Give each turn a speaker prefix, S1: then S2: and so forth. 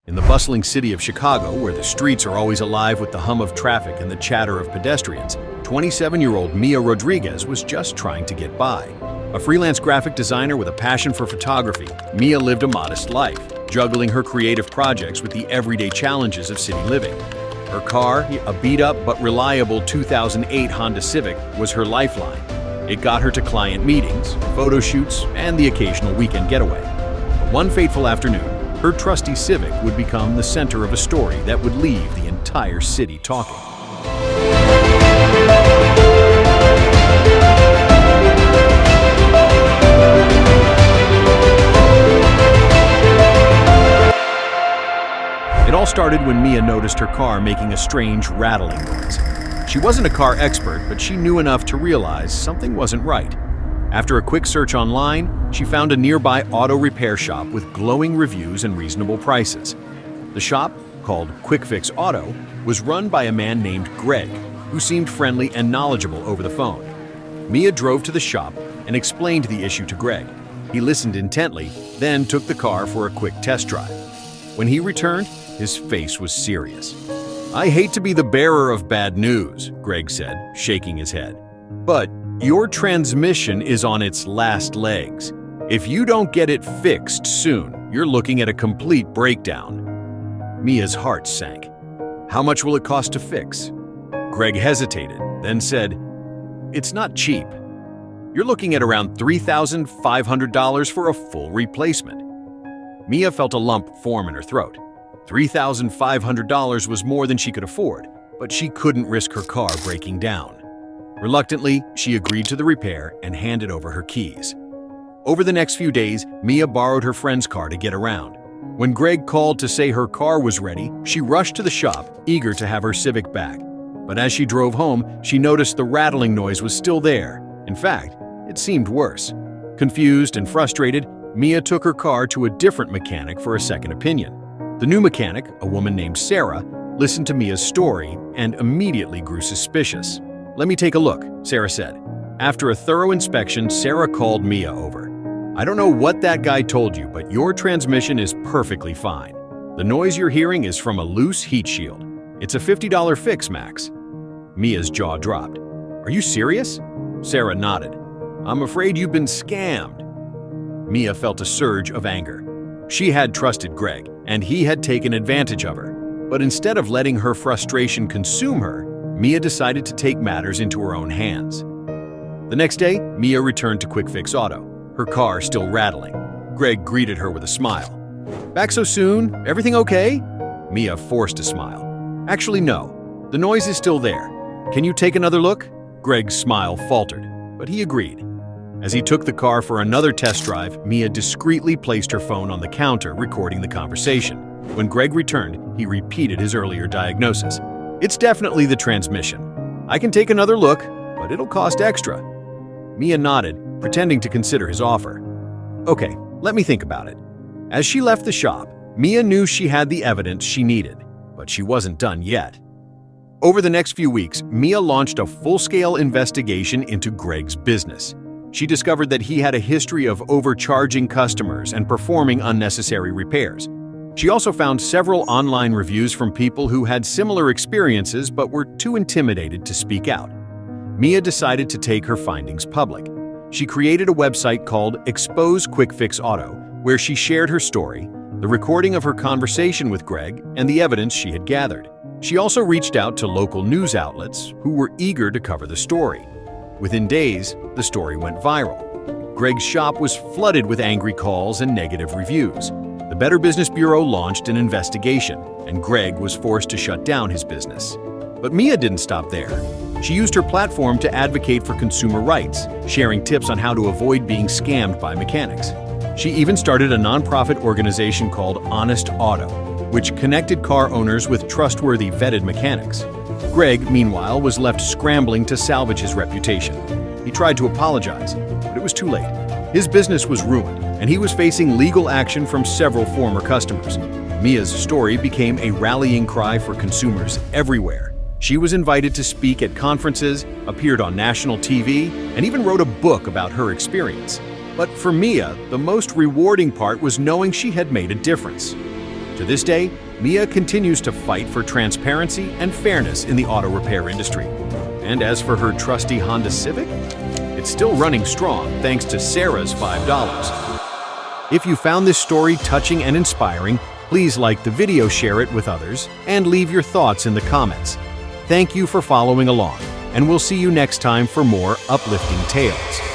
S1: In the bustling city of Chicago, where the streets are always alive with the hum of traffic and the chatter of pedestrians, 27-year-old Mia Rodriguez was just trying to get by. A freelance graphic designer with a passion for photography, Mia lived a modest life, juggling her creative projects with the everyday challenges of city living. Her car, a beat-up but reliable 2008 Honda Civic, was her lifeline. It got her to client meetings, photo shoots, and the occasional weekend getaway. But one fateful afternoon, her trusty Civic would become the center of a story that would leave the entire city talking. It all started when Mia noticed her car making a strange rattling noise. She wasn't a car expert, but she knew enough to realize something wasn't right. After a quick search online, she found a nearby auto repair shop with glowing reviews and reasonable prices. The shop, called Quick Fix Auto, was run by a man named Greg, who seemed friendly and knowledgeable over the phone. Mia drove to the shop and explained the issue to Greg. He listened intently, then took the car for a quick test drive. When he returned, his face was serious. "I hate to be the bearer of bad news," Greg said, shaking his head. "But your transmission is on its last legs. If you don't get it fixed soon, you're looking at a complete breakdown." Mia's heart sank. "How much will it cost to fix?" Greg hesitated, then said, "It's not cheap. You're looking at around $3,500 for a full replacement." Mia felt a lump form in her throat. $3,500 was more than she could afford, but she couldn't risk her car breaking down. Reluctantly, she agreed to the repair and handed over her keys. Over the next few days, Mia borrowed her friend's car to get around. When Greg called to say her car was ready, she rushed to the shop, eager to have her Civic back. But as she drove home, she noticed the rattling noise was still there. In fact, it seemed worse. Confused and frustrated, Mia took her car to a different mechanic for a second opinion. The new mechanic, a woman named Sarah, listened to Mia's story and immediately grew suspicious. "Let me take a look," Sarah said. After a thorough inspection, Sarah called Mia over. "I don't know what that guy told you, but your transmission is perfectly fine. The noise you're hearing is from a loose heat shield. It's a $50 fix, max." Mia's jaw dropped. "Are you serious?" Sarah nodded. "I'm afraid you've been scammed." Mia felt a surge of anger. She had trusted Greg, and he had taken advantage of her. But instead of letting her frustration consume her, Mia decided to take matters into her own hands. The next day, Mia returned to Quick Fix Auto, her car still rattling. Greg greeted her with a smile. "Back so soon? Everything okay?" Mia forced a smile. "Actually, no. The noise is still there. Can you take another look?" Greg's smile faltered, but he agreed. As he took the car for another test drive, Mia discreetly placed her phone on the counter, recording the conversation. When Greg returned, he repeated his earlier diagnosis. "It's definitely the transmission. I can take another look, but it'll cost extra." Mia nodded, pretending to consider his offer. "Okay, let me think about it." As she left the shop, Mia knew she had the evidence she needed, but she wasn't done yet. Over the next few weeks, Mia launched a full-scale investigation into Greg's business. She discovered that he had a history of overcharging customers and performing unnecessary repairs. She also found several online reviews from people who had similar experiences but were too intimidated to speak out. Mia decided to take her findings public. She created a website called Expose Quick Fix Auto, where she shared her story, the recording of her conversation with Greg, and the evidence she had gathered. She also reached out to local news outlets who were eager to cover the story. Within days, the story went viral. Greg's shop was flooded with angry calls and negative reviews. The Better Business Bureau launched an investigation, and Greg was forced to shut down his business. But Mia didn't stop there. She used her platform to advocate for consumer rights, sharing tips on how to avoid being scammed by mechanics. She even started a nonprofit organization called Honest Auto, which connected car owners with trustworthy, vetted mechanics. Greg, meanwhile, was left scrambling to salvage his reputation. He tried to apologize, but it was too late. His business was ruined, and he was facing legal action from several former customers. Mia's story became a rallying cry for consumers everywhere. She was invited to speak at conferences, appeared on national TV, and even wrote a book about her experience. But for Mia, the most rewarding part was knowing she had made a difference. To this day, Mia continues to fight for transparency and fairness in the auto repair industry. And as for her trusty Honda Civic, it's still running strong thanks to Sarah's $5. If you found this story touching and inspiring, please like the video, share it with others, and leave your thoughts in the comments. Thank you for following along, and we'll see you next time for more uplifting tales.